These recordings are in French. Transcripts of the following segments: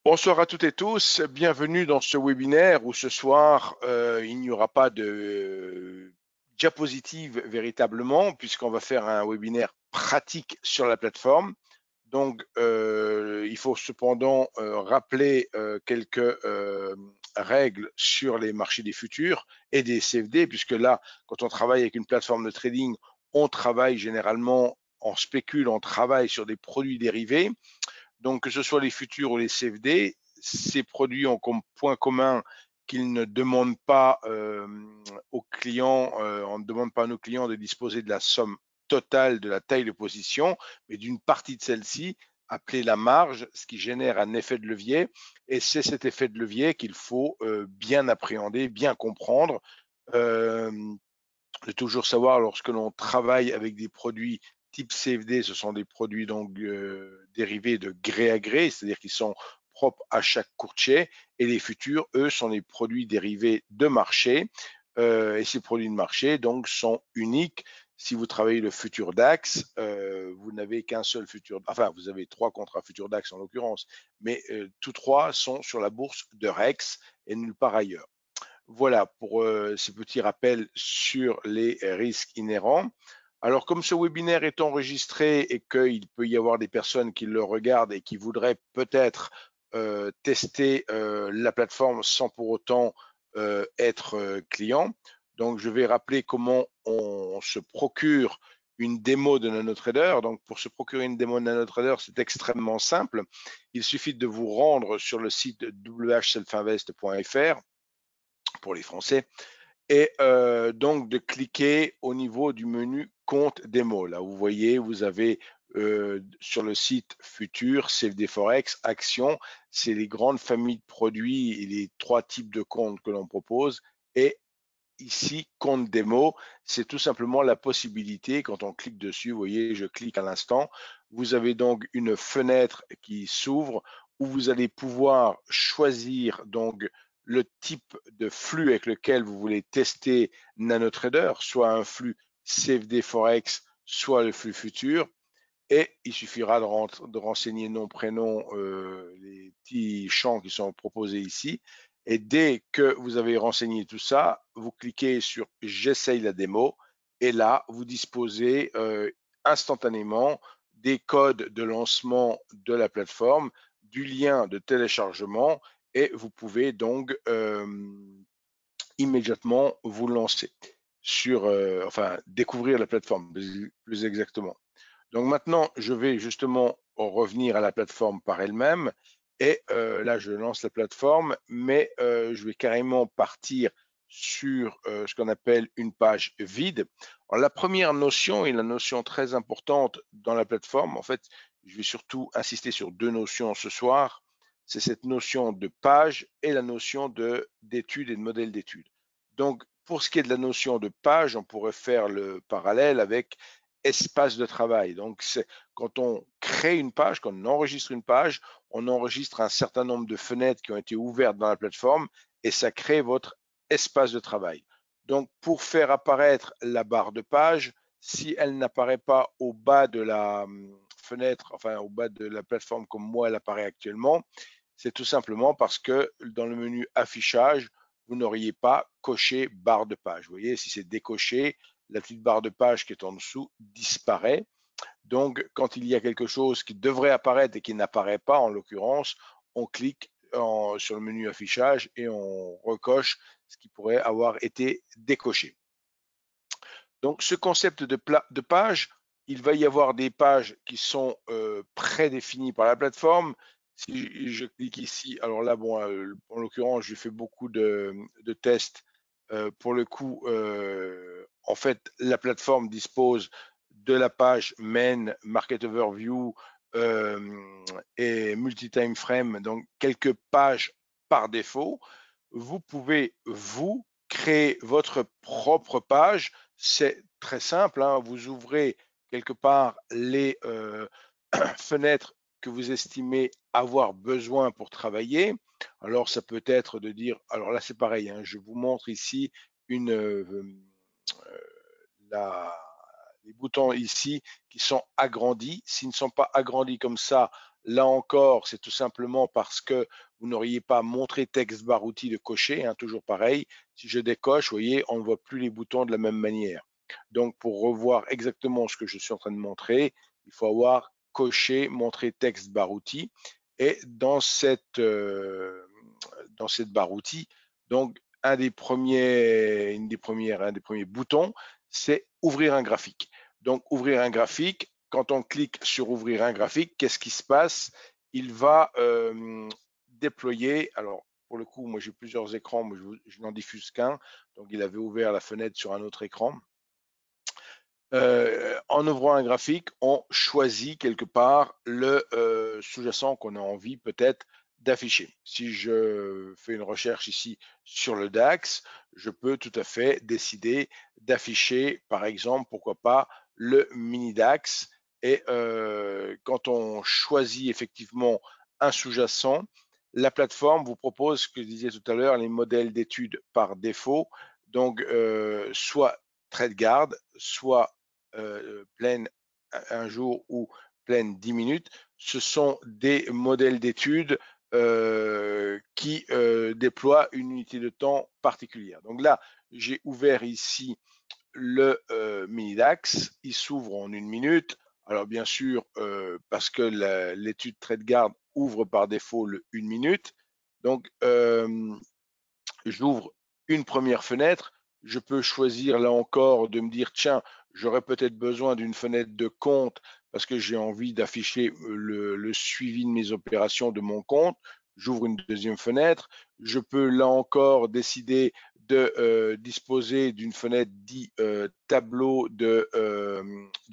Bonsoir à toutes et tous, bienvenue dans ce webinaire où ce soir il n'y aura pas de diapositive véritablement puisqu'on va faire un webinaire pratique sur la plateforme. Donc il faut cependant rappeler quelques règles sur les marchés des futurs et des CFD puisque là quand on travaille avec une plateforme de trading, on travaille généralement, on spécule, on travaille sur des produits dérivés. Donc, que ce soit les futurs ou les CFD, ces produits ont comme point commun qu'ils ne demandent pas aux clients, on ne demande pas à nos clients de disposer de la somme totale de la taille de position, mais d'une partie de celle-ci, appelée la marge, ce qui génère un effet de levier. Et c'est cet effet de levier qu'il faut bien appréhender, bien comprendre. Euh, de toujours savoir lorsque l'on travaille avec des produits type CFD, ce sont des produits donc dérivés de gré à gré, c'est-à-dire qu'ils sont propres à chaque courtier, et les futurs, eux, sont des produits dérivés de marché, et ces produits de marché donc sont uniques. Si vous travaillez le futur DAX, vous n'avez qu'un seul futur, enfin vous avez trois contrats futurs DAX en l'occurrence, mais tous trois sont sur la bourse de Rex et nulle part ailleurs. Voilà pour ce petit rappel sur les risques inhérents. Alors, comme ce webinaire est enregistré et qu'il peut y avoir des personnes qui le regardent et qui voudraient peut-être tester la plateforme sans pour autant être client, donc je vais rappeler comment on se procure une démo de NanoTrader. Donc, pour se procurer une démo de NanoTrader, c'est extrêmement simple. Il suffit de vous rendre sur le site whselfinvest.fr pour les Français, et donc de cliquer au niveau du menu compte démo. Là, vous voyez, vous avez sur le site Futur, CFD Forex, Action, c'est les grandes familles de produits et les trois types de comptes que l'on propose. Et ici, compte démo, c'est tout simplement la possibilité, quand on clique dessus, vous voyez, je clique à l'instant, vous avez donc une fenêtre qui s'ouvre où vous allez pouvoir choisir donc le type de flux avec lequel vous voulez tester NanoTrader, soit un flux CFD Forex, soit le flux futur. Et il suffira de renseigner nom, prénom, les petits champs qui sont proposés ici. Et dès que vous avez renseigné tout ça, vous cliquez sur J'essaye la démo. Et là, vous disposez instantanément des codes de lancement de la plateforme, du lien de téléchargement, et vous pouvez donc immédiatement vous lancer sur, enfin, découvrir la plateforme plus exactement. Donc maintenant, je vais justement revenir à la plateforme par elle-même. Et là, je lance la plateforme, mais je vais carrément partir sur ce qu'on appelle une page vide. Alors, la première notion et la notion très importante dans la plateforme, en fait, je vais surtout insister sur deux notions ce soir. C'est cette notion de page et la notion d'étude et de modèle d'étude. Donc, pour ce qui est de la notion de page, on pourrait faire le parallèle avec espace de travail. Donc, quand on crée une page, quand on enregistre une page, on enregistre un certain nombre de fenêtres qui ont été ouvertes dans la plateforme et ça crée votre espace de travail. Donc, pour faire apparaître la barre de page, si elle n'apparaît pas au bas de la fenêtre, enfin au bas de la plateforme comme moi elle apparaît actuellement, c'est tout simplement parce que dans le menu affichage, vous n'auriez pas coché barre de page. Vous voyez, si c'est décoché, la petite barre de page qui est en dessous disparaît. Donc, quand il y a quelque chose qui devrait apparaître et qui n'apparaît pas, en l'occurrence, on clique sur le menu affichage et on recoche ce qui pourrait avoir été décoché. Donc, ce concept de page, il va y avoir des pages qui sont prédéfinies par la plateforme. Si je clique ici, alors là, bon, en l'occurrence, j'ai fait beaucoup de tests. Pour le coup, en fait, la plateforme dispose de la page Main, Market Overview et Multi-Time Frame, donc quelques pages par défaut. Vous pouvez, vous, créer votre propre page. C'est très simple, hein. Vous ouvrez quelque part les fenêtres que vous estimez avoir besoin pour travailler. Alors, ça peut être de dire, alors là, c'est pareil, hein, je vous montre ici la, les boutons ici qui sont agrandis. S'ils ne sont pas agrandis comme ça, Là encore, c'est tout simplement parce que vous n'auriez pas montré texte barre outil de cocher, hein, toujours pareil. Si je décoche, vous voyez, on ne voit plus les boutons de la même manière. Donc, pour revoir exactement ce que je suis en train de montrer, il faut avoir coché, montrer texte barre outil. Et dans cette barre outil, donc un des premiers boutons, c'est ouvrir un graphique. Donc, ouvrir un graphique, quand on clique sur ouvrir un graphique, qu'est-ce qui se passe? Il va déployer, alors pour le coup, moi j'ai plusieurs écrans, mais je n'en diffuse qu'un, donc il avait ouvert la fenêtre sur un autre écran. En ouvrant un graphique, on choisit quelque part le sous-jacent qu'on a envie peut-être d'afficher. Si je fais une recherche ici sur le DAX, je peux tout à fait décider d'afficher, par exemple, pourquoi pas, le mini DAX. Et quand on choisit effectivement un sous-jacent, la plateforme vous propose, ce que je disais tout à l'heure, les modèles d'études par défaut. Donc, soit TradeGuard, soit pleine un jour ou pleine 10 minutes, ce sont des modèles d'études qui déploient une unité de temps particulière. Donc là, j'ai ouvert ici le mini DAX, il s'ouvre en 1 minute. Alors bien sûr, parce que l'étude TradeGuard ouvre par défaut le 1 minute. Donc, j'ouvre une première fenêtre. Je peux choisir là encore de me dire, tiens, j'aurais peut-être besoin d'une fenêtre de compte parce que j'ai envie d'afficher le suivi de mes opérations de mon compte. J'ouvre une deuxième fenêtre. Je peux là encore décider de disposer d'une fenêtre dit tableau de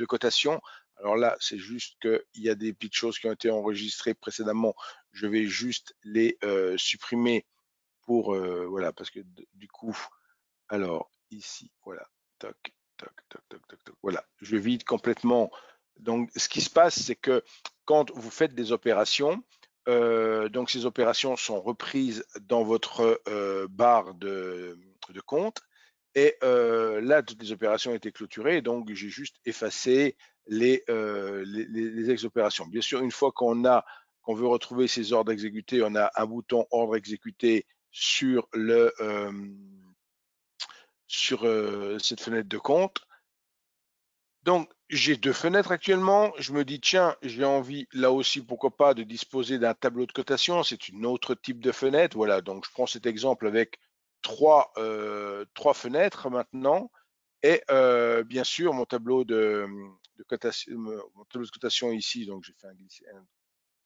cotation. Alors là, c'est juste qu'il y a des petites choses qui ont été enregistrées précédemment. Je vais juste les supprimer pour voilà, parce que du coup, alors ici, voilà, toc, toc, toc, toc, toc, toc, voilà, je vide complètement. Donc, ce qui se passe, c'est que quand vous faites des opérations, donc ces opérations sont reprises dans votre barre de compte. Et là, toutes les opérations ont été clôturées, donc j'ai juste effacé les ex-opérations. Bien sûr, une fois qu'on veut retrouver ces ordres exécutés, on a un bouton ordre exécuté sur cette fenêtre de compte. Donc, j'ai deux fenêtres actuellement. Je me dis, tiens, j'ai envie, là aussi, pourquoi pas, de disposer d'un tableau de cotation. C'est une autre type de fenêtre. Voilà, donc je prends cet exemple avec trois fenêtres maintenant. Et bien sûr, mon tableau de cotation ici, donc j'ai fait un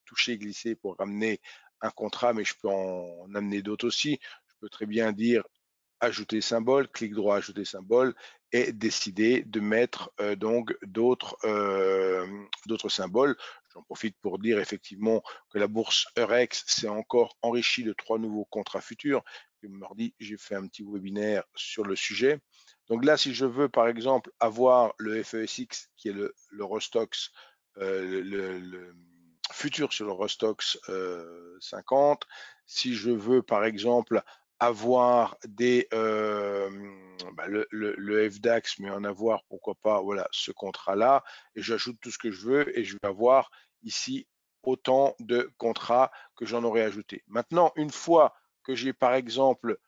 toucher glisser pour ramener un contrat, mais je peux en amener d'autres aussi. Je peux très bien dire ajouter symbole, clic droit, ajouter symbole et décider de mettre donc d'autres symboles. J'en profite pour dire effectivement que la bourse Eurex s'est encore enrichie de 3 nouveaux contrats futurs. Mardi, j'ai fait un petit webinaire sur le sujet. Donc là, si je veux par exemple avoir le FESX qui est le Rostox, le futur sur le Rostox 50, si je veux par exemple avoir le FDAX, mais en avoir, pourquoi pas, voilà, ce contrat-là, et j'ajoute tout ce que je veux, et je vais avoir ici autant de contrats que j'en aurais ajouté. Maintenant, une fois que j'ai, par exemple,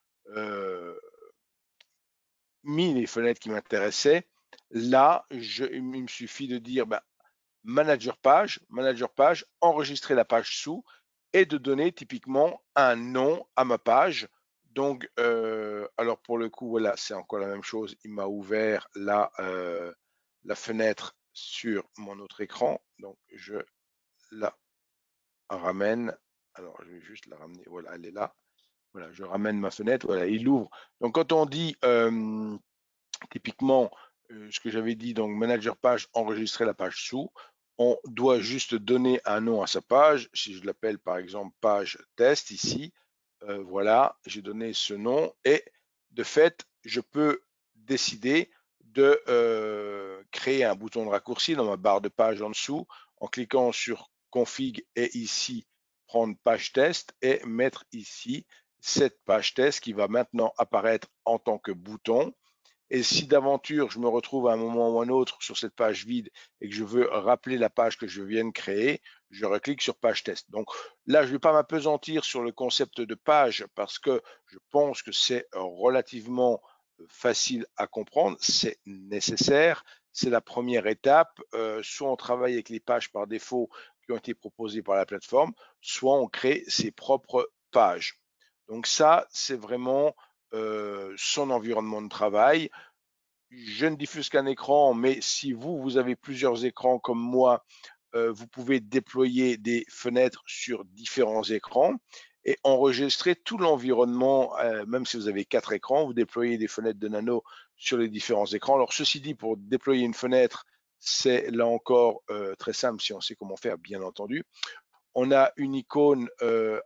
mis les fenêtres qui m'intéressaient, là, il me suffit de dire, manager page, enregistrer la page sous et de donner typiquement un nom à ma page. Donc, alors pour le coup, voilà, c'est encore la même chose. Il m'a ouvert la fenêtre sur mon autre écran. Donc, je la ramène. Alors, je vais juste la ramener. Voilà, elle est là. Voilà, je ramène ma fenêtre. Voilà, il ouvre. Donc, quand on dit typiquement, ce que j'avais dit, donc manager page, enregistrer la page sous, on doit juste donner un nom à sa page. Si je l'appelle par exemple page test ici, voilà, j'ai donné ce nom et de fait, je peux décider de créer un bouton de raccourci dans ma barre de page en dessous en cliquant sur config et ici prendre page test et mettre ici cette page test qui va maintenant apparaître en tant que bouton. Et si d'aventure je me retrouve à un moment ou un autre sur cette page vide et que je veux rappeler la page que je viens de créer, je reclique sur page test. Donc là, je ne vais pas m'apesantir sur le concept de page parce que je pense que c'est relativement facile à comprendre, c'est nécessaire, c'est la première étape. Soit on travaille avec les pages par défaut qui ont été proposées par la plateforme, soit on crée ses propres pages. Donc ça, c'est vraiment son environnement de travail. Je ne diffuse qu'un écran, mais si vous avez plusieurs écrans comme moi, vous pouvez déployer des fenêtres sur différents écrans et enregistrer tout l'environnement, même si vous avez 4 écrans, vous déployez des fenêtres de Nano sur les différents écrans. Alors ceci dit, pour déployer une fenêtre, c'est là encore très simple si on sait comment faire, bien entendu. On a une icône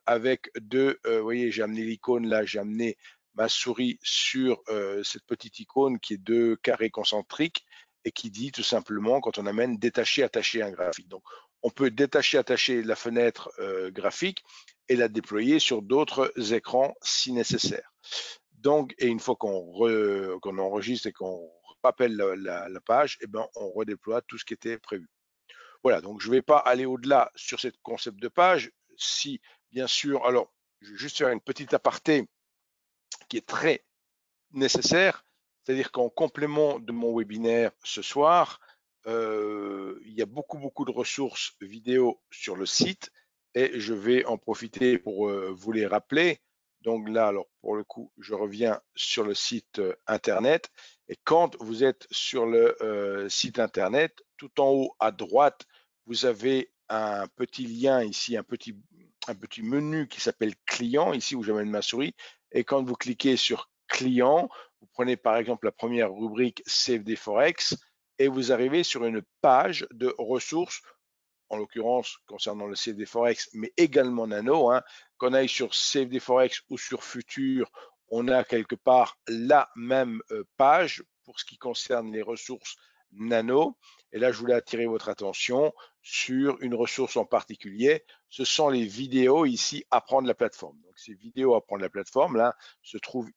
avec deux, vous voyez, j'ai amené l'icône là, j'ai amené ma souris sur cette petite icône qui est deux carrés concentriques et qui dit tout simplement quand on amène détacher, attacher un graphique. Donc on peut détacher, attacher la fenêtre graphique et la déployer sur d'autres écrans si nécessaire. Donc, et une fois qu'on enregistre et qu'on rappelle la page, eh ben, on redéploie tout ce qui était prévu. Voilà, donc je ne vais pas aller au-delà sur ce concept de page. Si, bien sûr, alors, je vais juste faire une petite aparté qui est très nécessaire, c'est-à-dire qu'en complément de mon webinaire ce soir, il y a beaucoup de ressources vidéo sur le site et je vais en profiter pour vous les rappeler. Donc là, alors pour le coup, je reviens sur le site internet et quand vous êtes sur le site internet, tout en haut à droite, vous avez un petit lien ici, un petit menu qui s'appelle client, ici où j'amène ma souris. Et quand vous cliquez sur client, vous prenez par exemple la première rubrique CFD Forex et vous arrivez sur une page de ressources, en l'occurrence concernant le CFD Forex, mais également Nano. Qu'on aille sur CFD Forex ou sur Futur, on a quelque part la même page pour ce qui concerne les ressources Nano. Et là, je voulais attirer votre attention sur une ressource en particulier. Ce sont les vidéos ici, apprendre la plateforme. Donc, ces vidéos apprendre la plateforme, là, se trouvent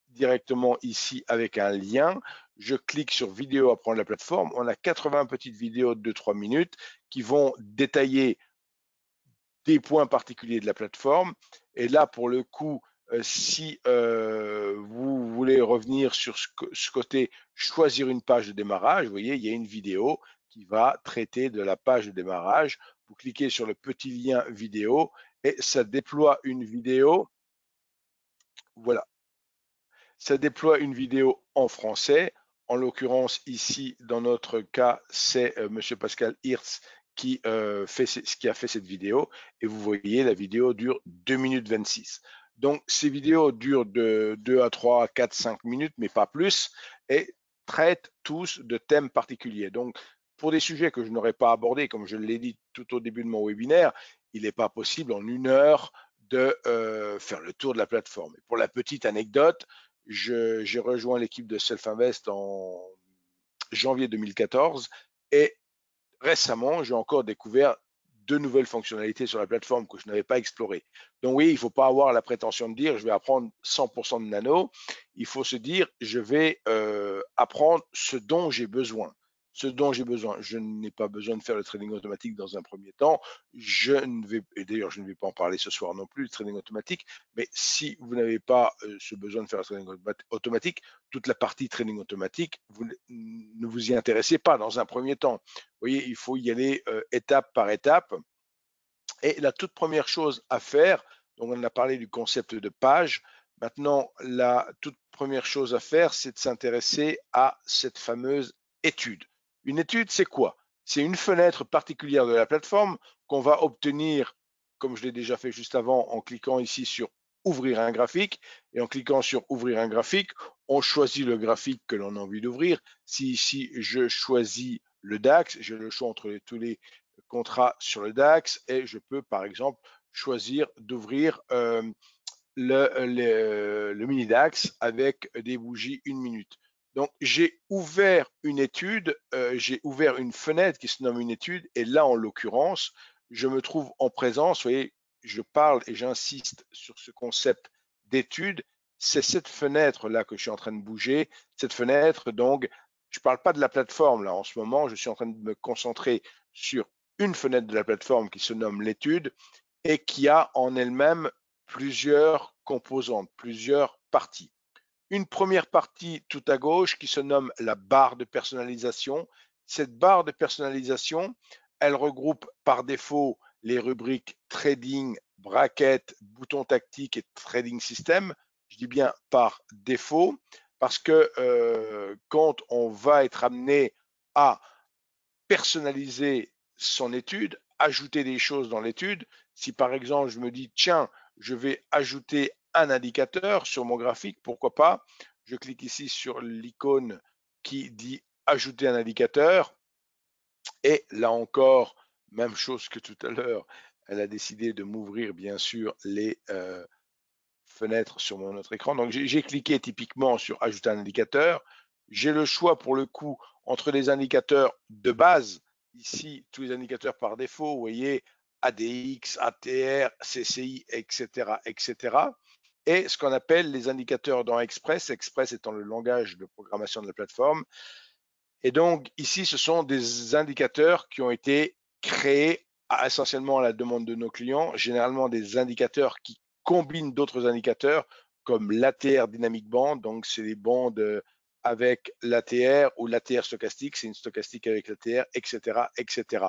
directement ici avec un lien. Je clique sur vidéo apprendre la plateforme. On a 80 petites vidéos de 2-3 minutes qui vont détailler des points particuliers de la plateforme. Et là, pour le coup, si vous voulez revenir sur ce côté choisir une page de démarrage, vous voyez, il y a une vidéo qui va traiter de la page de démarrage. Vous cliquez sur le petit lien vidéo et ça déploie une vidéo. Voilà, ça déploie une vidéo en français. En l'occurrence, ici, dans notre cas, c'est Monsieur Pascal Hirtz qui a fait cette vidéo. Et vous voyez, la vidéo dure 2 minutes 26. Donc, ces vidéos durent de 2 à 3, 4, 5 minutes, mais pas plus, et traitent tous de thèmes particuliers. Donc, pour des sujets que je n'aurais pas abordés, comme je l'ai dit tout au début de mon webinaire, il n'est pas possible en 1 heure de faire le tour de la plateforme. Et pour la petite anecdote, j'ai rejoint l'équipe de Self-Invest en janvier 2014 et récemment, j'ai encore découvert de nouvelles fonctionnalités sur la plateforme que je n'avais pas explorées. Donc oui, il ne faut pas avoir la prétention de dire je vais apprendre 100% de nano. Il faut se dire je vais apprendre ce dont j'ai besoin. Ce dont j'ai besoin. Je n'ai pas besoin de faire le trading automatique dans un premier temps. Et d'ailleurs, je ne vais pas en parler ce soir non plus, le trading automatique. Mais si vous n'avez pas ce besoin de faire le trading automatique, toute la partie trading automatique, vous ne vous y intéressez pas dans un premier temps. Vous voyez, il faut y aller étape par étape. Et la toute première chose à faire, donc on a parlé du concept de page. Maintenant, la toute première chose à faire, c'est de s'intéresser à cette fameuse étude. Une étude, c'est quoi? C'est une fenêtre particulière de la plateforme qu'on va obtenir, comme je l'ai déjà fait juste avant, en cliquant ici sur ouvrir un graphique. Et en cliquant sur ouvrir un graphique, on choisit le graphique que l'on a envie d'ouvrir. Si ici je choisis le DAX, j'ai le choix entre tous les contrats sur le DAX et je peux par exemple choisir d'ouvrir le mini DAX avec des bougies 1 minute. Donc j'ai ouvert une étude, j'ai ouvert une fenêtre qui se nomme une étude et là en l'occurrence je me trouve en présence, vous voyez, je parle et j'insiste sur ce concept d'étude, c'est cette fenêtre-là que je suis en train de bouger. Cette fenêtre, donc, je ne parle pas de la plateforme là en ce moment, je suis en train de me concentrer sur une fenêtre de la plateforme qui se nomme l'étude et qui a en elle-même plusieurs composantes, plusieurs parties. Une première partie tout à gauche qui se nomme la barre de personnalisation. Cette barre de personnalisation, elle regroupe par défaut les rubriques trading, bracket, bouton tactique et trading system. Je dis bien par défaut parce que quand on va être amené à personnaliser son étude, ajouter des choses dans l'étude. Si par exemple je me dis, tiens, je vais ajouter un indicateur sur mon graphique, pourquoi pas? Je clique ici sur l'icône qui dit ajouter un indicateur. Et là encore, même chose que tout à l'heure, elle a décidé de m'ouvrir bien sûr les fenêtres sur mon autre écran. Donc j'ai cliqué typiquement sur ajouter un indicateur. J'ai le choix pour le coup entre les indicateurs de base, ici tous les indicateurs par défaut, vous voyez ADX, ATR, CCI, etc., etc. Et ce qu'on appelle les indicateurs dans Express, Express étant le langage de programmation de la plateforme. Et donc ici, ce sont des indicateurs qui ont été créés essentiellement à la demande de nos clients, généralement des indicateurs qui combinent d'autres indicateurs comme l'ATR Dynamic Band, donc c'est les bandes avec l'ATR ou l'ATR stochastique, c'est une stochastique avec l'ATR, etc., etc.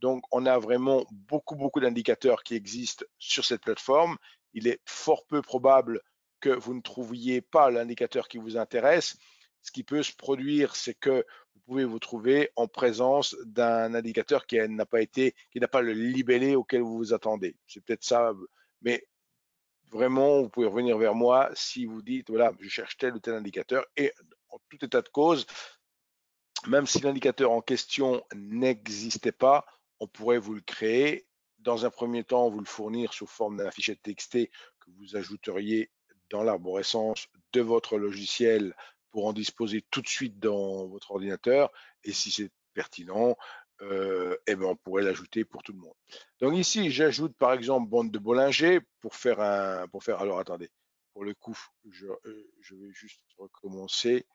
Donc on a vraiment beaucoup d'indicateurs qui existent sur cette plateforme. Il est fort peu probable que vous ne trouviez pas l'indicateur qui vous intéresse. Ce qui peut se produire, c'est que vous pouvez vous trouver en présence d'un indicateur qui n'a pas le libellé auquel vous vous attendez. C'est peut-être ça, mais vraiment, vous pouvez revenir vers moi si vous dites, voilà, je cherche tel ou tel indicateur et en tout état de cause, même si l'indicateur en question n'existait pas, on pourrait vous le créer. Dans un premier temps, vous le fournir sous forme d'un fichier de TXT que vous ajouteriez dans l'arborescence de votre logiciel pour en disposer tout de suite dans votre ordinateur. Et si c'est pertinent, eh ben on pourrait l'ajouter pour tout le monde. Donc ici, j'ajoute par exemple bande de Bollinger pour faire alors attendez, pour le coup, je vais juste recommencer.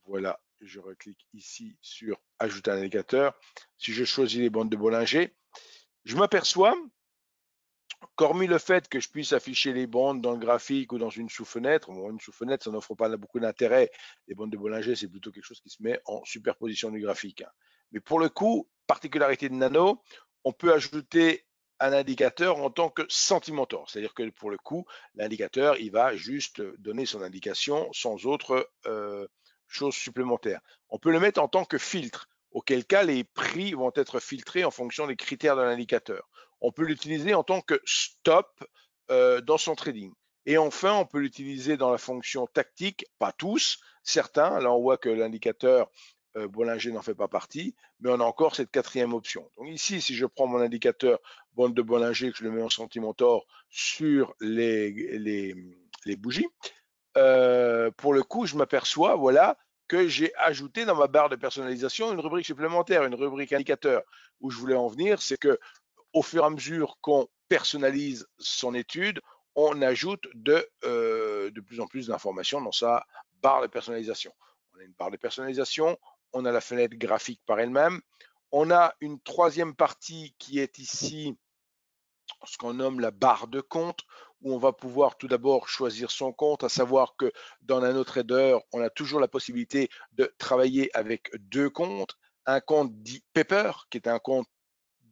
Voilà, je reclique ici sur ajouter un indicateur. Si je choisis les bandes de Bollinger, je m'aperçois qu'hormis le fait que je puisse afficher les bandes dans le graphique ou dans une sous-fenêtre, bon, une sous-fenêtre, ça n'offre pas beaucoup d'intérêt. Les bandes de Bollinger, c'est plutôt quelque chose qui se met en superposition du graphique. Mais pour le coup, particularité de Nano, on peut ajouter un indicateur en tant que sentimentor. C'est-à-dire que pour le coup, l'indicateur, il va juste donner son indication sans autre chose supplémentaire. On peut le mettre en tant que filtre, auquel cas les prix vont être filtrés en fonction des critères de l'indicateur. On peut l'utiliser en tant que stop dans son trading. Et enfin, on peut l'utiliser dans la fonction tactique, pas tous, certains. Là, on voit que l'indicateur Bollinger n'en fait pas partie, mais on a encore cette quatrième option. Donc ici, si je prends mon indicateur bande de Bollinger, que je le mets en sentimentor sur les bougies, pour le coup, je m'aperçois, voilà, que j'ai ajouté dans ma barre de personnalisation une rubrique supplémentaire, une rubrique indicateur. Où je voulais en venir, c'est que au fur et à mesure qu'on personnalise son étude, on ajoute de plus en plus d'informations dans sa barre de personnalisation. On a une barre de personnalisation, on a la fenêtre graphique par elle-même, on a une troisième partie qui est ici ce qu'on nomme la barre de compte, où on va pouvoir tout d'abord choisir son compte, à savoir que dans NanoTrader, on a toujours la possibilité de travailler avec deux comptes, un compte dit Paper, qui est un compte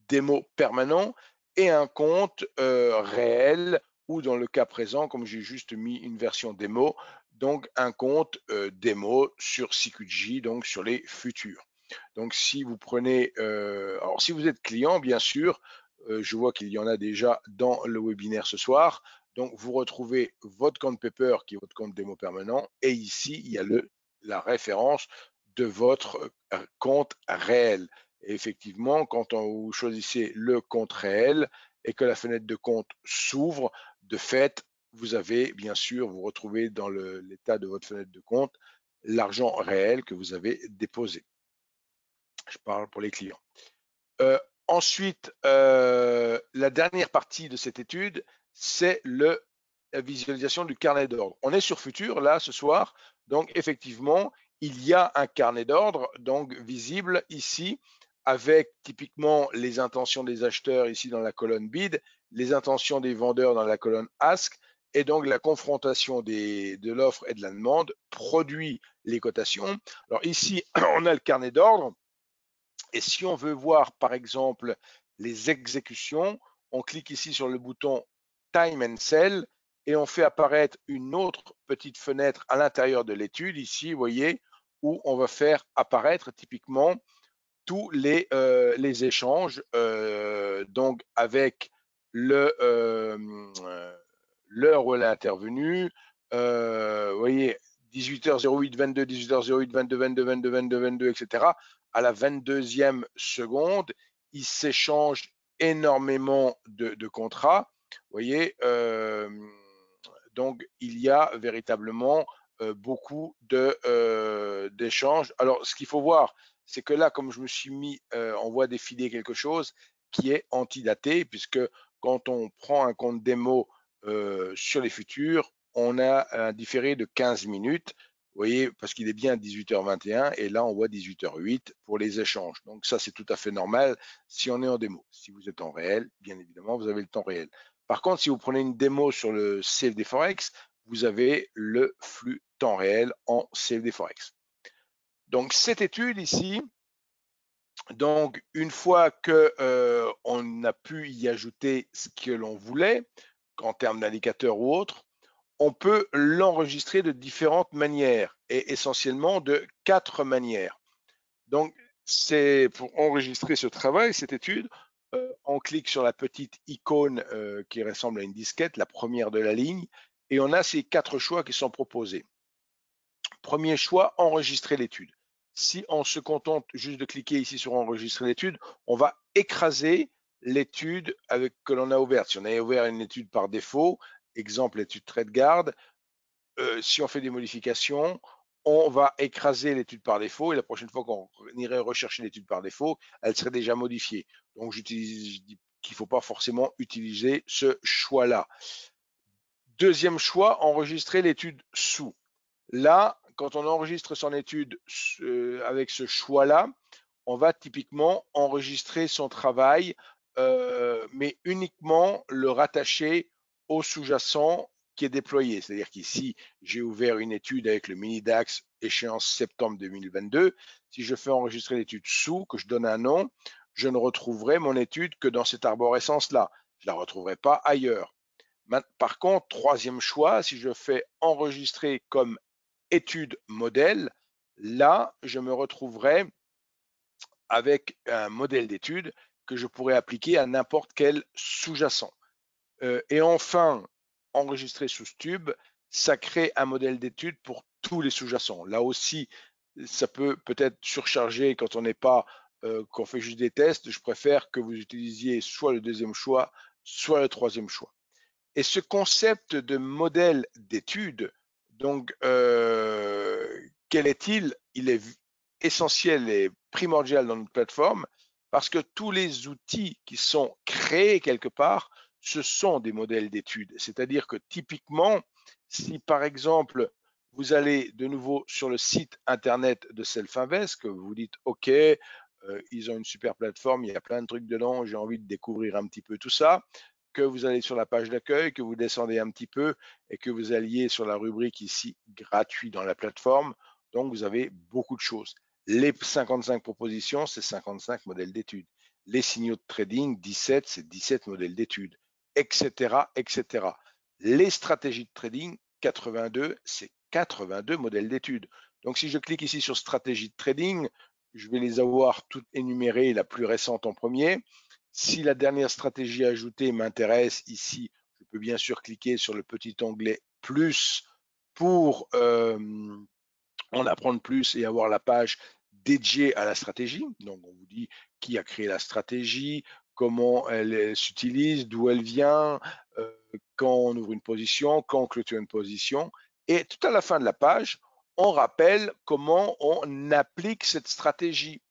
démo permanent, et un compte réel, ou dans le cas présent, comme j'ai juste mis une version démo, donc un compte démo sur CQG, donc sur les futurs. Donc si vous prenez, alors si vous êtes client, bien sûr, je vois qu'il y en a déjà dans le webinaire ce soir. Donc vous retrouvez votre compte Paper qui est votre compte démo permanent, et ici il y a la référence de votre compte réel. Et effectivement, quand vous choisissez le compte réel et que la fenêtre de compte s'ouvre, de fait, vous avez bien sûr, vous retrouvez dans l'état de votre fenêtre de compte l'argent réel que vous avez déposé. Je parle pour les clients. Ensuite, la dernière partie de cette étude, c'est visualisation du carnet d'ordre. On est sur Futur là ce soir, donc effectivement, il y a un carnet d'ordre donc visible ici avec typiquement les intentions des acheteurs ici dans la colonne bid, les intentions des vendeurs dans la colonne ask, et donc la confrontation de l'offre et de la demande produit les cotations. Alors ici, on a le carnet d'ordre, et si on veut voir par exemple les exécutions, on clique ici sur le bouton Time and Sell et on fait apparaître une autre petite fenêtre à l'intérieur de l'étude ici, vous voyez, où on va faire apparaître typiquement tous les échanges, donc avec l'heure où elle est intervenue, vous voyez, 18h08, 22, 18h08, 22, 22, 22, 22, 22, etc. À la 22e seconde, il s'échange énormément de contrats. Vous voyez, donc il y a véritablement beaucoup d'échanges. Alors, ce qu'il faut voir, c'est que là, comme je me suis mis, on voit défiler quelque chose qui est antidaté, puisque quand on prend un compte démo sur les futurs, on a un différé de 15 minutes. Vous voyez, parce qu'il est bien 18h21 et là, on voit 18h08 pour les échanges. Donc ça, c'est tout à fait normal si on est en démo. Si vous êtes en réel, bien évidemment, vous avez le temps réel. Par contre, si vous prenez une démo sur le CFD Forex, vous avez le flux temps réel en CFD Forex. Donc cette étude ici, donc une fois que on a pu y ajouter ce que l'on voulait, en termes d'indicateurs ou autres, on peut l'enregistrer de différentes manières et essentiellement de 4 manières. Donc c'est pour enregistrer ce travail, cette étude, on clique sur la petite icône qui ressemble à une disquette, la première de la ligne, et on a ces 4 choix qui sont proposés. Premier choix, enregistrer l'étude. Si on se contente juste de cliquer ici sur enregistrer l'étude, on va écraser l'étude que l'on a ouverte. Si on a ouvert une étude par défaut, exemple l'étude TradeGuard, si on fait des modifications, on va écraser l'étude par défaut et la prochaine fois qu'on irait rechercher l'étude par défaut, elle serait déjà modifiée. Donc je dis qu'il ne faut pas forcément utiliser ce choix-là. Deuxième choix, enregistrer l'étude sous. Là, quand on enregistre son étude avec ce choix-là, on va typiquement enregistrer son travail, mais uniquement le rattacher au sous-jacent qui est déployé. C'est-à-dire qu'ici, j'ai ouvert une étude avec le mini DAX échéance septembre 2022. Si je fais enregistrer l'étude sous, que je donne un nom, je ne retrouverai mon étude que dans cette arborescence-là. Je ne la retrouverai pas ailleurs. Par contre, troisième choix, si je fais enregistrer comme étude modèle, là, je me retrouverai avec un modèle d'étude que je pourrais appliquer à n'importe quel sous-jacent. Et enfin, enregistrer sous Stube, ça crée un modèle d'étude pour tous les sous-jacents. Là aussi, ça peut peut-être surcharger quand on n'est pas, qu'on fait juste des tests. Je préfère que vous utilisiez soit le deuxième choix, soit le troisième choix. Et ce concept de modèle d'étude, donc, quel est-il? Il est essentiel et primordial dans notre plateforme parce que tous les outils qui sont créés quelque part, ce sont des modèles d'études. C'est-à-dire que typiquement, si par exemple, vous allez de nouveau sur le site internet de Self-Invest, que vous vous dites, OK, ils ont une super plateforme, il y a plein de trucs dedans, j'ai envie de découvrir un petit peu tout ça, que vous allez sur la page d'accueil, que vous descendez un petit peu et que vous alliez sur la rubrique ici gratuit dans la plateforme. Donc, vous avez beaucoup de choses. Les 55 propositions, c'est 55 modèles d'études. Les signaux de trading, 17, c'est 17 modèles d'études, etc., etc. Les stratégies de trading, 82, c'est 82 modèles d'études. Donc, si je clique ici sur stratégie de trading, je vais les avoir toutes énumérées, la plus récente en premier. Si la dernière stratégie ajoutée m'intéresse ici, je peux bien sûr cliquer sur le petit onglet plus pour en apprendre plus et avoir la page dédiée à la stratégie. Donc on vous dit qui a créé la stratégie, comment elle s'utilise, d'où elle vient, quand on ouvre une position, quand on clôture une position. Et tout à la fin de la page, on rappelle comment on applique cette stratégie.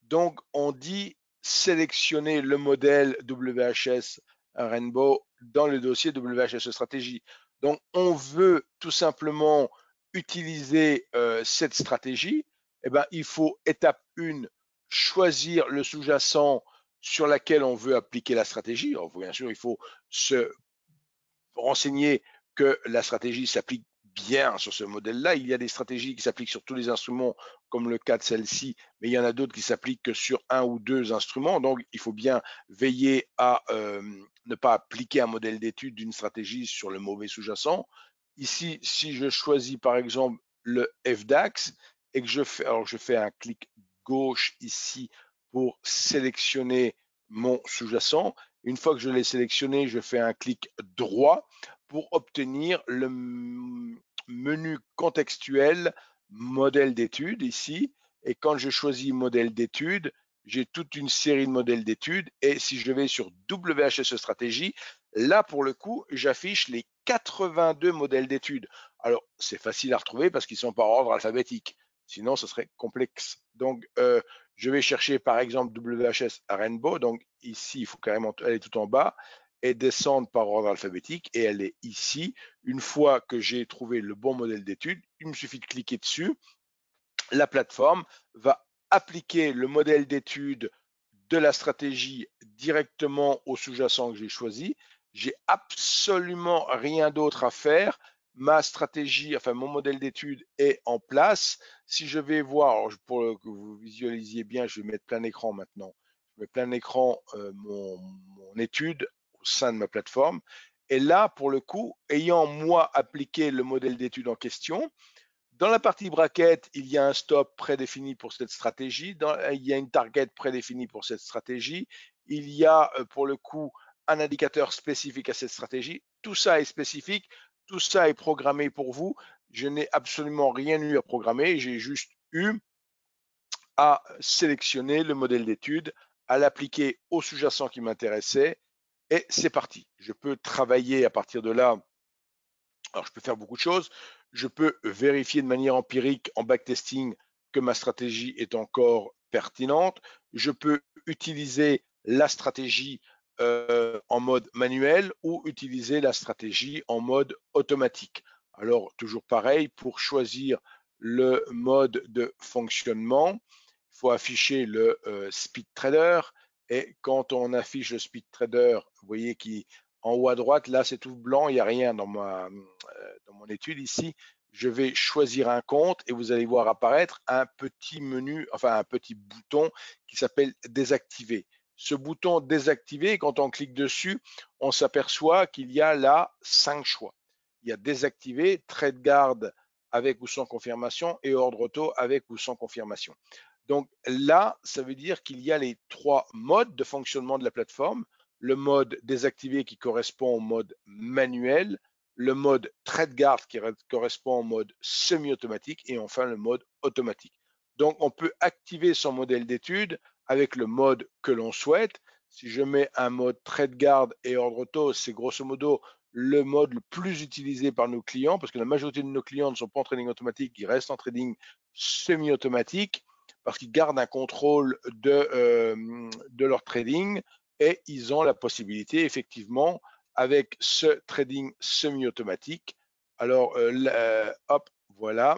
Donc, on dit sélectionner le modèle WHS Rainbow dans le dossier WHS Stratégie. Donc, on veut tout simplement utiliser cette stratégie. Eh ben, il faut, étape 1, choisir le sous-jacent sur laquelle on veut appliquer la stratégie. Alors, bien sûr, il faut se renseigner que la stratégie s'applique bien sur ce modèle-là. Il y a des stratégies qui s'appliquent sur tous les instruments, comme le cas de celle-ci, mais il y en a d'autres qui s'appliquent que sur un ou deux instruments. Donc, il faut bien veiller à ne pas appliquer un modèle d'étude d'une stratégie sur le mauvais sous-jacent. Ici, si je choisis par exemple le FDAX et que je fais un clic gauche ici pour sélectionner mon sous-jacent. Une fois que je l'ai sélectionné, je fais un clic droit pour obtenir le menu contextuel modèle d'étude ici. Et quand je choisis modèle d'étude, j'ai toute une série de modèles d'études. Et si je vais sur WHSE stratégie, là, pour le coup, j'affiche les 82 modèles d'études. Alors, c'est facile à retrouver parce qu'ils sont par ordre alphabétique. Sinon, ce serait complexe. Donc, je vais chercher par exemple WHS Rainbow. Donc, ici, il faut carrément aller tout en bas et descendre par ordre alphabétique. Et elle est ici. Une fois que j'ai trouvé le bon modèle d'étude, il me suffit de cliquer dessus. La plateforme va appliquer le modèle d'étude de la stratégie directement au sous-jacent que j'ai choisi. J'ai absolument rien d'autre à faire. Ma stratégie, enfin mon modèle d'étude est en place. Si je vais voir, pour que vous visualisiez bien, je vais mettre plein écran maintenant. Je mets plein écran mon étude au sein de ma plateforme. Et là, pour le coup, ayant moi appliqué le modèle d'étude en question, dans la partie bracket, il y a un stop prédéfini pour cette stratégie. Il y a une target prédéfinie pour cette stratégie. Il y a pour le coup un indicateur spécifique à cette stratégie. Tout ça est spécifique. Tout ça est programmé pour vous. Je n'ai absolument rien eu à programmer. J'ai juste eu à sélectionner le modèle d'étude, à l'appliquer au sous-jacent qui m'intéressait. Et c'est parti. Je peux travailler à partir de là. Alors, je peux faire beaucoup de choses. Je peux vérifier de manière empirique en backtesting que ma stratégie est encore pertinente. Je peux utiliser la stratégie en mode manuel ou utiliser la stratégie en mode automatique. Alors, toujours pareil, pour choisir le mode de fonctionnement, il faut afficher le Speed Trader. Et quand on affiche le Speed Trader, vous voyez qu'en haut à droite, là, c'est tout blanc, il n'y a rien dans mon étude ici. Je vais choisir un compte et vous allez voir apparaître un petit menu, enfin un petit bouton qui s'appelle désactiver. Ce bouton désactiver, quand on clique dessus, on s'aperçoit qu'il y a là 5 choix. Il y a désactiver, trade guard avec ou sans confirmation et ordre auto avec ou sans confirmation. Donc là, ça veut dire qu'il y a les 3 modes de fonctionnement de la plateforme. Le mode désactivé qui correspond au mode manuel, le mode trade guard qui correspond au mode semi-automatique et enfin le mode automatique. Donc, on peut activer son modèle d'étude avec le mode que l'on souhaite. Si je mets un mode trade guard et ordre auto, c'est grosso modo le mode le plus utilisé par nos clients parce que la majorité de nos clients ne sont pas en trading automatique, ils restent en trading semi-automatique parce qu'ils gardent un contrôle de leur trading et ils ont la possibilité effectivement avec ce trading semi-automatique. Alors, hop, voilà.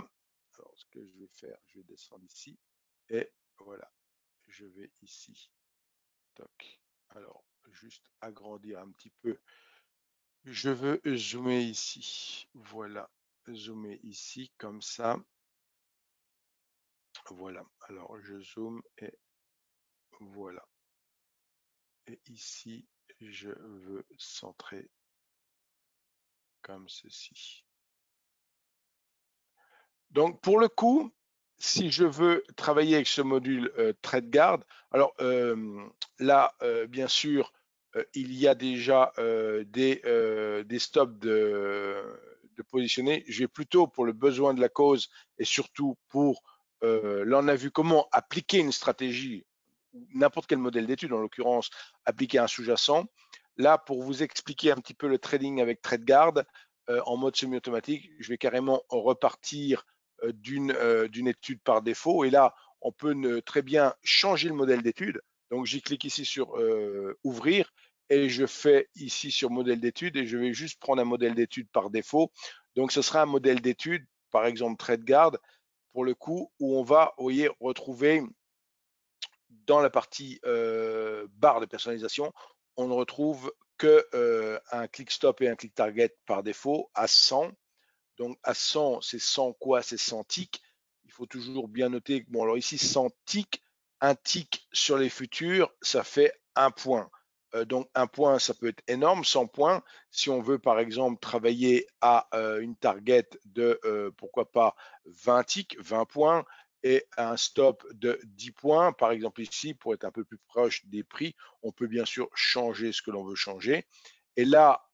Alors, ce que je vais faire, je vais descendre ici et voilà, je vais ici. Toc. Alors, juste agrandir un petit peu. Je veux zoomer ici. Voilà, zoomer ici comme ça. Voilà. Alors, je zoome et voilà. Et ici, je veux centrer comme ceci. Donc, pour le coup, si je veux travailler avec ce module TradeGuard, alors là, bien sûr, il y a déjà des stops de positionner. Je vais plutôt, pour le besoin de la cause et surtout pour, là, on a vu comment appliquer une stratégie, n'importe quel modèle d'étude, en l'occurrence, appliquer un sous-jacent. Là, pour vous expliquer un petit peu le trading avec TradeGuard, en mode semi-automatique, je vais carrément repartir d'une étude par défaut. Et là, on peut très bien changer le modèle d'étude. Donc, j'y clique ici sur ouvrir et je fais ici sur modèle d'étude et je vais juste prendre un modèle d'étude par défaut. Donc ce sera un modèle d'étude, par exemple TradeGuard, pour le coup, où on va, vous voyez, retrouver dans la partie barre de personnalisation, on ne retrouve que un click stop et un click target par défaut à 100. Donc à 100, c'est 100 quoi? C'est 100 ticks. Il faut toujours bien noter que, bon, alors ici, 100 ticks, un tick sur les futurs, ça fait un point. Donc un point, ça peut être énorme, 100 points. Si on veut, par exemple, travailler à une target de, pourquoi pas, 20 ticks, 20 points, et un stop de 10 points, par exemple ici, pour être un peu plus proche des prix, on peut bien sûr changer ce que l'on veut changer. Et là,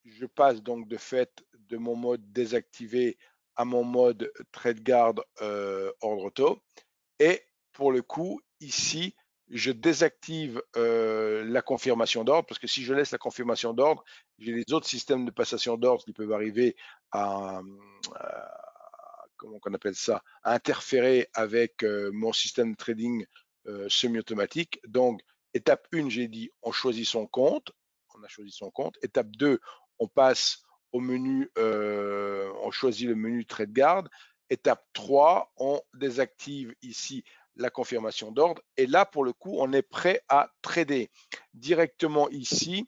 je passe donc de fait de mon mode désactivé à mon mode TradeGuard ordre auto. Et pour le coup, ici, je désactive la confirmation d'ordre parce que si je laisse la confirmation d'ordre, j'ai les autres systèmes de passation d'ordre qui peuvent arriver comment on appelle ça, à interférer avec mon système de trading semi-automatique. Donc, étape 1, j'ai dit, on choisit son compte. On a choisi son compte. Étape 2, on passe au menu, on choisit le menu TradeGuard. Étape 3, on désactive ici la confirmation d'ordre. Et là, pour le coup, on est prêt à trader directement ici.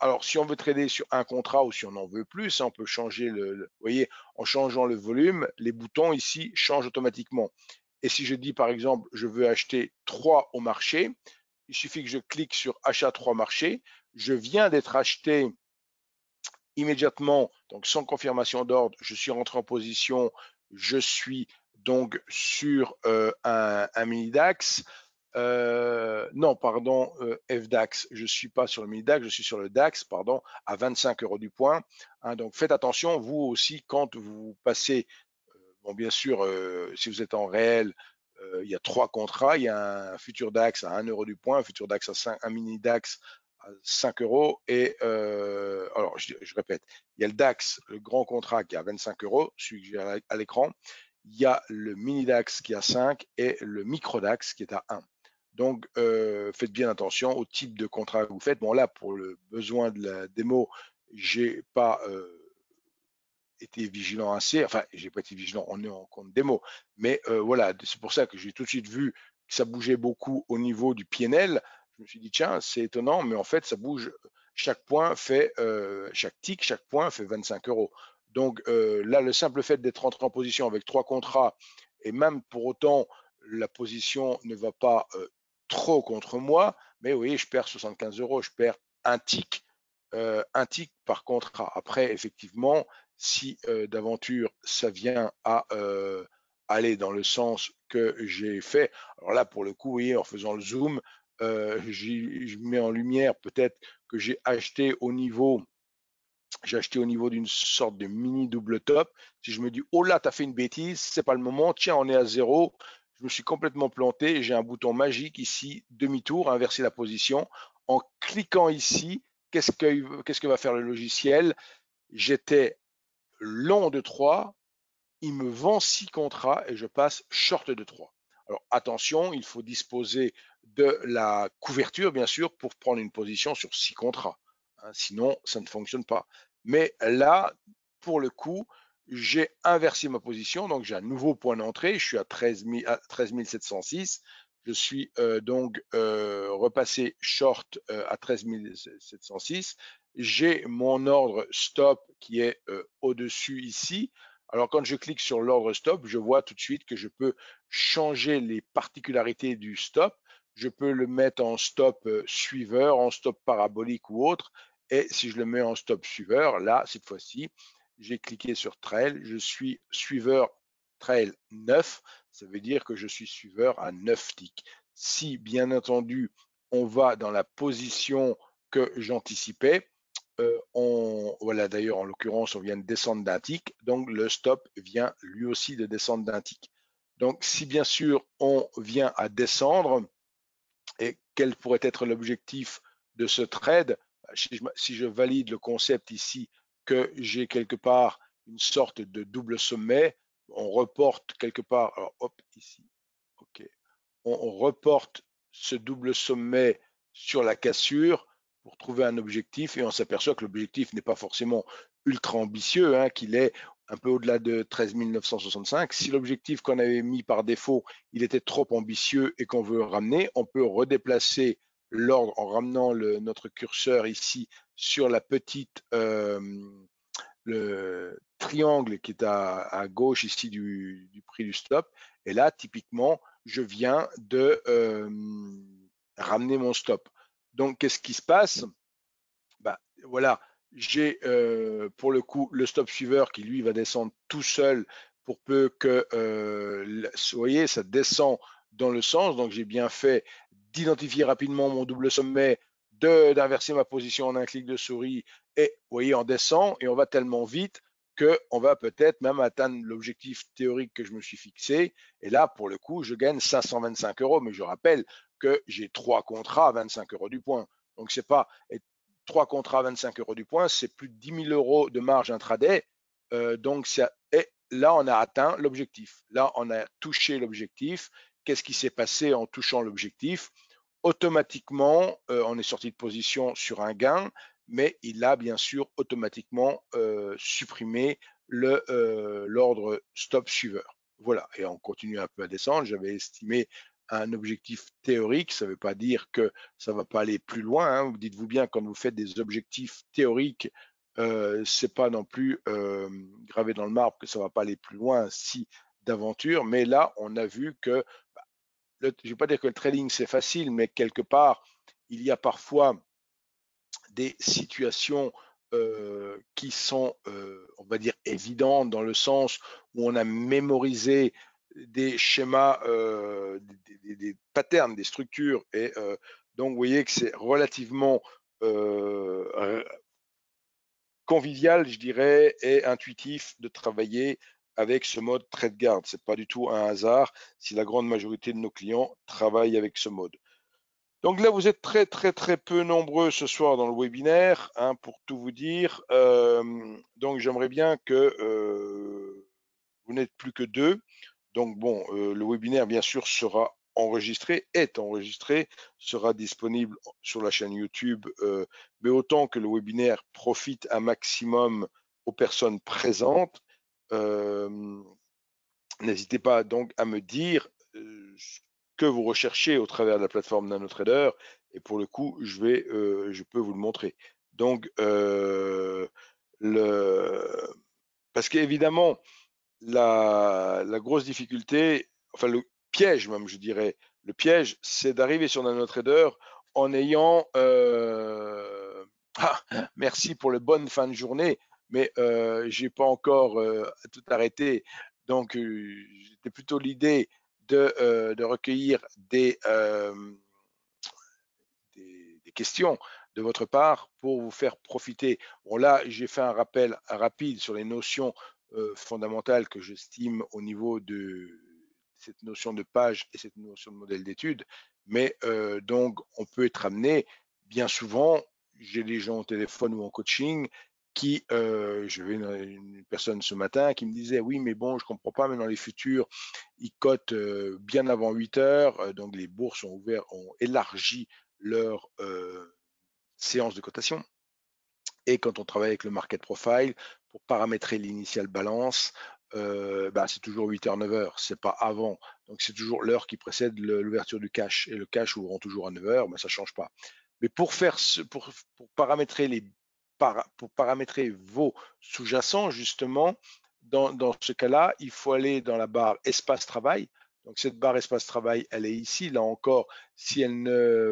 Alors, si on veut trader sur un contrat ou si on en veut plus, on peut changer vous voyez, en changeant le volume, les boutons ici changent automatiquement. Et si je dis, par exemple, je veux acheter 3 au marché, il suffit que je clique sur achat 3 marchés. Je viens d'être acheté immédiatement, donc sans confirmation d'ordre, je suis rentré en position, je suis donc sur un mini DAX. Non, pardon, FDAX, je ne suis pas sur le mini DAX, je suis sur le DAX, pardon, à 25 € du point. Hein, donc faites attention, vous aussi, quand vous passez, bon, bien sûr, si vous êtes en réel, il y a 3 contrats, il y a un futur DAX à 1 € du point, un futur DAX à 5, un mini DAX à 5 € et alors je répète, il y a le DAX, le grand contrat qui est à 25 €, celui que j'ai à l'écran, il y a le mini DAX qui est à 5 et le micro DAX qui est à 1. Donc faites bien attention au type de contrat que vous faites. Bon là, pour le besoin de la démo, j'ai pas été vigilant assez, enfin, j'ai pas été vigilant, on est en compte démo, mais voilà, c'est pour ça que j'ai tout de suite vu que ça bougeait beaucoup au niveau du PNL. Je me suis dit, tiens, c'est étonnant, mais en fait, ça bouge, chaque point fait, chaque tick, chaque point fait 25 €. Donc là, le simple fait d'être rentré en position avec 3 contrats, et même pour autant, la position ne va pas trop contre moi, mais oui, je perds 75 €, je perds un tick par contrat. Après, effectivement, si d'aventure ça vient à aller dans le sens que j'ai fait, alors là pour le coup, oui, en faisant le zoom, je mets en lumière peut-être que j'ai acheté au niveau d'une sorte de mini double top. Si je me dis, oh là, tu as fait une bêtise, c'est pas le moment, tiens, on est à 0, je me suis complètement planté, j'ai un bouton magique ici, demi-tour, inverser la position. En cliquant ici, qu'est-ce que va faire le logiciel? J'étais long de 3, il me vend 6 contrats et je passe short de 3. Alors attention, il faut disposer de la couverture, bien sûr, pour prendre une position sur 6 contrats. Hein, sinon, ça ne fonctionne pas. Mais là, pour le coup, j'ai inversé ma position, donc j'ai un nouveau point d'entrée, je suis à 13 706. Je suis donc repassé short à 13 706. J'ai mon ordre stop qui est au-dessus ici. Alors, quand je clique sur l'ordre stop, je vois tout de suite que je peux changer les particularités du stop. Je peux le mettre en stop suiveur, en stop parabolique ou autre. Et si je le mets en stop suiveur, là, cette fois-ci, j'ai cliqué sur trail. Je suis suiveur trail 9. Ça veut dire que je suis suiveur à 9 ticks. Si, bien entendu, on va dans la position que j'anticipais, voilà, d'ailleurs, en l'occurrence, on vient de descendre d'un tick, donc le stop vient lui aussi de descendre d'un tick. Donc, si bien sûr on vient à descendre, et quel pourrait être l'objectif de ce trade? Si je valide le concept ici que j'ai quelque part une sorte de double sommet, on reporte quelque part, alors hop, ici, ok, on reporte ce double sommet sur la cassure. pour trouver un objectif et on s'aperçoit que l'objectif n'est pas forcément ultra ambitieux, hein, qu'il est un peu au-delà de 13 965. Si l'objectif qu'on avait mis par défaut, il était trop ambitieux et qu'on veut ramener, on peut redéplacer l'ordre en ramenant notre curseur ici sur la petite le triangle qui est à gauche ici du prix du stop. Et là, typiquement, je viens de ramener mon stop. Donc, qu'est-ce qui se passe? Bah, voilà, j'ai pour le coup le stop suiveur qui lui va descendre tout seul pour peu que, vous voyez, ça descend dans le sens. Donc, j'ai bien fait d'identifier rapidement mon double sommet, d'inverser ma position en un clic de souris et vous voyez, on descend et on va tellement vite qu'on va peut-être même atteindre l'objectif théorique que je me suis fixé. Et là, pour le coup, je gagne 525 euros. Mais je rappelle que j'ai 3 contrats à 25 euros du point. Donc, c'est pas 3 contrats à 25 euros du point, c'est plus de 10 000 euros de marge intraday. Donc, et là, on a atteint l'objectif. Là, on a touché l'objectif. Qu'est-ce qui s'est passé en touchant l'objectif? Automatiquement, on est sorti de position sur un gain, mais il a bien sûr automatiquement supprimé l'ordre stop suiveur. Voilà, et on continue un peu à descendre. J'avais estimé un objectif théorique, ça ne veut pas dire que ça ne va pas aller plus loin. Hein. Vous dites-vous bien, quand vous faites des objectifs théoriques, c'est pas non plus gravé dans le marbre que ça ne va pas aller plus loin si d'aventure, mais là, on a vu que je ne vais pas dire que le trading c'est facile, mais quelque part, il y a parfois des situations qui sont, on va dire, évidentes dans le sens où on a mémorisé des schémas, des patterns, des structures. Et donc, vous voyez que c'est relativement convivial, je dirais, et intuitif de travailler avec ce mode trade guard. Ce n'est pas du tout un hasard si la grande majorité de nos clients travaillent avec ce mode. Donc là, vous êtes très, très, très peu nombreux ce soir dans le webinaire, hein, pour tout vous dire. Donc, j'aimerais bien que vous n'êtes plus que 2. Donc, bon, le webinaire, bien sûr, sera enregistré, sera disponible sur la chaîne YouTube, mais autant que le webinaire profite un maximum aux personnes présentes. N'hésitez pas donc à me dire ce que vous recherchez au travers de la plateforme NanoTrader et pour le coup, je peux vous le montrer. Donc, parce qu'évidemment, la grosse difficulté, enfin le piège même, je dirais, le piège, c'est d'arriver sur NanoTrader en ayant merci pour les bonnes fins de journée, mais j'ai pas encore tout arrêté. Donc, c'était plutôt l'idée de recueillir des questions de votre part pour vous faire profiter. Bon, là, j'ai fait un rappel rapide sur les notions fondamentales que j'estime au niveau de cette notion de page et cette notion de modèle d'étude. Mais donc, on peut être amené, bien souvent, j'ai des gens au téléphone ou en coaching qui, je vais une personne ce matin qui me disait, oui, mais bon, je comprends pas, mais dans les futurs, ils cotent bien avant 8 heures, donc les bourses ont élargi leur séance de cotation. Et quand on travaille avec le market profile, pour paramétrer l'initial balance, c'est toujours 8h, 9h, c'est pas avant. Donc c'est toujours l'heure qui précède l'ouverture du cash. Et le cash ouvrant toujours à 9h, ça ne change pas. Mais pour paramétrer pour paramétrer vos sous-jacents, justement, dans ce cas-là, il faut aller dans la barre espace travail. Donc cette barre espace travail, elle est ici. Là encore, si elle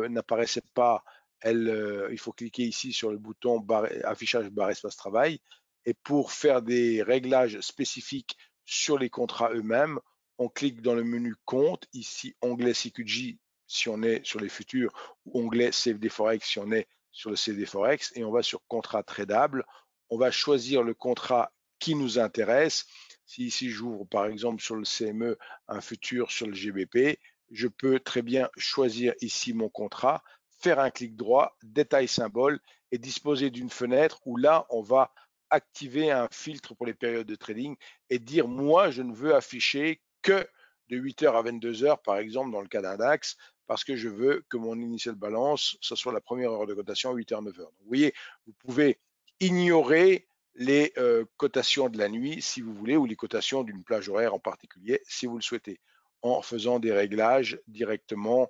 n'apparaissait pas, il faut cliquer ici sur le bouton affichage barre espace travail. Et pour faire des réglages spécifiques sur les contrats eux-mêmes, on clique dans le menu compte, ici onglet CQG si on est sur les futurs, ou onglet CFD Forex si on est sur le CFD Forex, et on va sur contrat tradable. On va choisir le contrat qui nous intéresse. Si ici j'ouvre par exemple sur le CME un futur sur le GBP, je peux très bien choisir ici mon contrat, faire un clic droit, détail symbole et disposer d'une fenêtre où là, on va activer un filtre pour les périodes de trading et dire moi, je ne veux afficher que de 8h à 22h, par exemple, dans le cas d'un DAX, parce que je veux que mon initial balance, ce soit la première heure de cotation à 8h, 9h. Donc, vous voyez, vous pouvez ignorer les cotations de la nuit si vous voulez, ou les cotations d'une plage horaire en particulier si vous le souhaitez, en faisant des réglages directement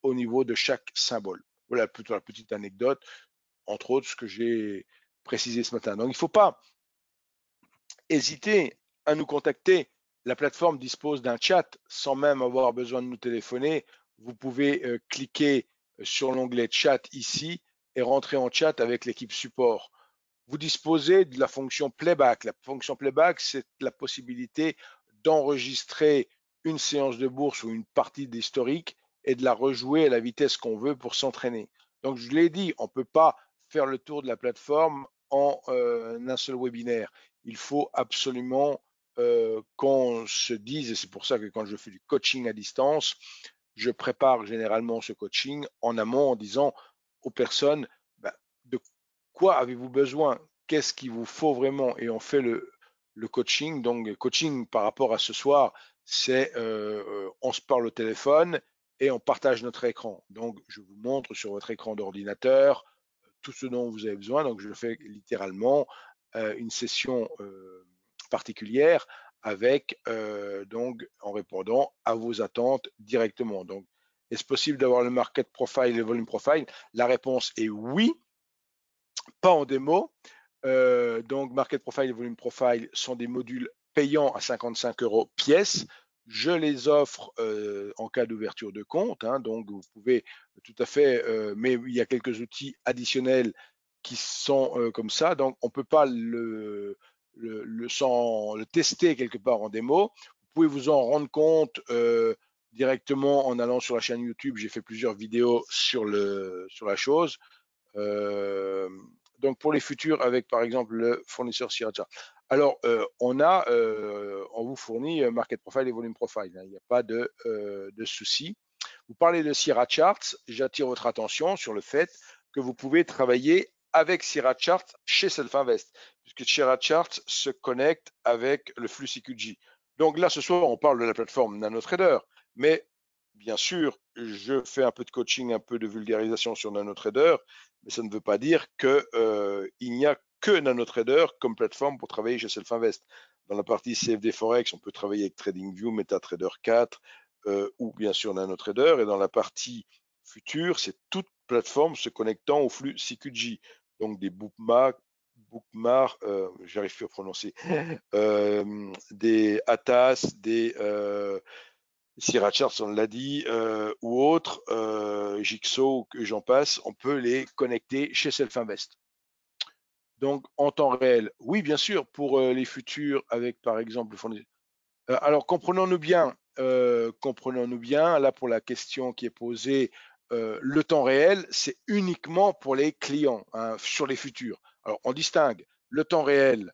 au niveau de chaque symbole. Voilà plutôt la petite anecdote, entre autres ce que j'ai précisé ce matin. Donc il ne faut pas hésiter à nous contacter. La plateforme dispose d'un chat sans même avoir besoin de nous téléphoner. Vous pouvez cliquer sur l'onglet chat ici et rentrer en chat avec l'équipe support. Vous disposez de la fonction playback. La fonction playback, c'est la possibilité d'enregistrer une séance de bourse ou une partie d'historique et de la rejouer à la vitesse qu'on veut pour s'entraîner. Donc, je l'ai dit, on ne peut pas faire le tour de la plateforme en un seul webinaire. Il faut absolument qu'on se dise, et c'est pour ça que quand je fais du coaching à distance, je prépare généralement ce coaching en amont en disant aux personnes, ben, de quoi avez-vous besoin? Qu'est-ce qu'il vous faut vraiment? Et on fait le coaching. Donc, coaching par rapport à ce soir, c'est on se parle au téléphone et on partage notre écran. Donc, je vous montre sur votre écran d'ordinateur tout ce dont vous avez besoin. Donc, je fais littéralement une session particulière avec donc en répondant à vos attentes directement. Donc, est-ce possible d'avoir le market profile et le volume profile? La réponse est oui, pas en démo. Donc, Market Profile et Volume Profile sont des modules payants à 55 € pièce. Je les offre en cas d'ouverture de compte. Hein, donc, vous pouvez tout à fait, mais il y a quelques outils additionnels qui sont comme ça. Donc, on ne peut pas le tester quelque part en démo. Vous pouvez vous en rendre compte directement en allant sur la chaîne YouTube. J'ai fait plusieurs vidéos sur la chose. Euh, donc pour les futurs avec par exemple le fournisseur Sriracha. Alors on vous fournit Market Profile et Volume Profile, hein, il n'y a pas de souci. Vous parlez de Srirachart, j'attire votre attention sur le fait que vous pouvez travailler avec Srirachart chez Selfinvest, puisque Srirachart se connecte avec le flux CQG. Donc là, ce soir, on parle de la plateforme NanoTrader, mais bien sûr, je fais un peu de coaching, un peu de vulgarisation sur NanoTrader, mais ça ne veut pas dire qu'il n'y a que NanoTrader comme plateforme pour travailler chez Selfinvest. Dans la partie CFD Forex, on peut travailler avec TradingView, MetaTrader 4 ou bien sûr NanoTrader. Et dans la partie future, c'est toute plateforme se connectant au flux CQG. Donc des bookmarks, j'arrive plus à prononcer, des ATAS, des Srirachart, on l'a dit, ou autres, Jigsaw, que j'en passe, on peut les connecter chez Selfinvest. Donc, en temps réel, oui, bien sûr, pour les futurs avec, par exemple, le fournisseur. Alors, comprenons-nous bien, là, pour la question qui est posée, le temps réel, c'est uniquement pour les clients, hein, sur les futurs. Alors, on distingue le temps réel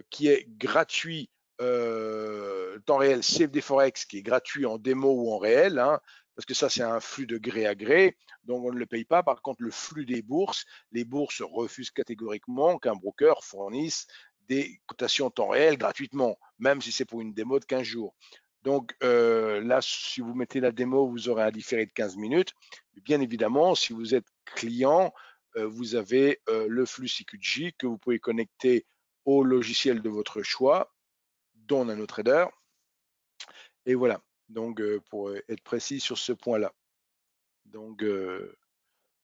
qui est gratuit, le temps réel CFD Forex qui est gratuit en démo ou en réel, hein, parce que ça, c'est un flux de gré à gré, donc on ne le paye pas. Par contre, le flux des bourses, les bourses refusent catégoriquement qu'un broker fournisse des cotations en temps réel gratuitement, même si c'est pour une démo de 15 jours. Donc là, si vous mettez la démo, vous aurez un différé de 15 minutes. Bien évidemment, si vous êtes client, vous avez le flux CQG que vous pouvez connecter au logiciel de votre choix, dont NanoTrader. Et voilà, donc pour être précis sur ce point-là. Donc,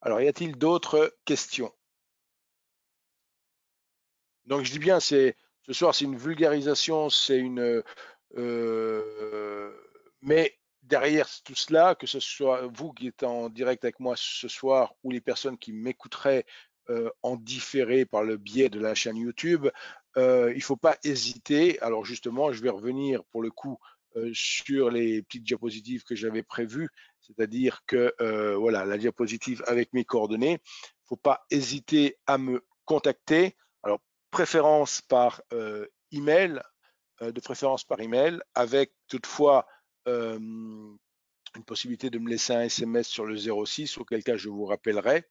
alors, y a-t-il d'autres questions? Donc, je dis bien, ce soir, c'est une vulgarisation, c'est une... mais derrière tout cela, que ce soit vous qui êtes en direct avec moi ce soir ou les personnes qui m'écouteraient en différé par le biais de la chaîne YouTube, il ne faut pas hésiter. Alors justement, je vais revenir pour le coup sur les petites diapositives que j'avais prévues, c'est-à-dire que voilà, la diapositive avec mes coordonnées. Il ne faut pas hésiter à me contacter. Alors, préférence par email, de préférence par email, avec toutefois une possibilité de me laisser un SMS sur le 06, auquel cas je vous rappellerai.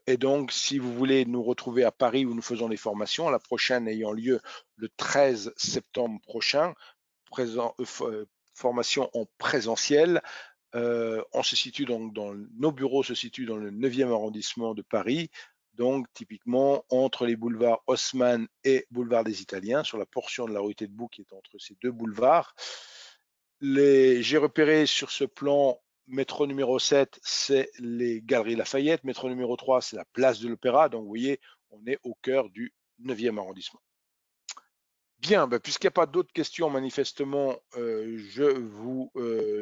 Et donc, si vous voulez nous retrouver à Paris où nous faisons les formations, la prochaine ayant lieu le 13 septembre prochain, formation en présentiel, On se situe donc nos bureaux se situent dans le 9e arrondissement de Paris, donc typiquement entre les boulevards Haussmann et boulevard des Italiens, sur la portion de la rue Taitbout qui est entre ces deux boulevards. J'ai repéré sur ce plan métro numéro 7, c'est les Galeries Lafayette, métro numéro 3, c'est la place de l'Opéra, donc vous voyez, on est au cœur du 9e arrondissement. Bien, puisqu'il n'y a pas d'autres questions, manifestement, je vous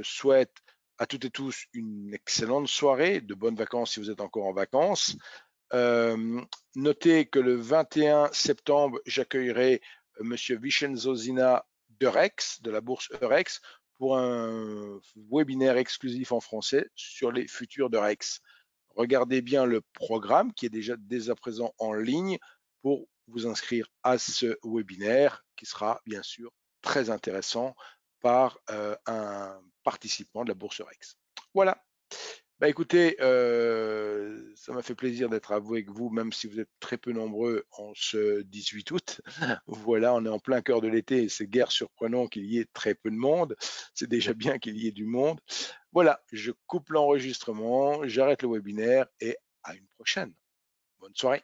souhaite à toutes et tous une excellente soirée, de bonnes vacances si vous êtes encore en vacances. Notez que le 21 septembre, j'accueillerai Monsieur Vincenzo Zina d'Eurex, de la bourse Eurex, pour un webinaire exclusif en français sur les futurs d'Eurex. Regardez bien le programme qui est déjà dès à présent en ligne pour vous inscrire à ce webinaire qui sera bien sûr très intéressant par un participant de la bourse Eurex. Voilà. Écoutez, ça m'a fait plaisir d'être avec vous, même si vous êtes très peu nombreux en ce 18 août. Voilà, on est en plein cœur de l'été et c'est guère surprenant qu'il y ait très peu de monde. C'est déjà bien qu'il y ait du monde. Voilà, je coupe l'enregistrement, j'arrête le webinaire et à une prochaine. Bonne soirée.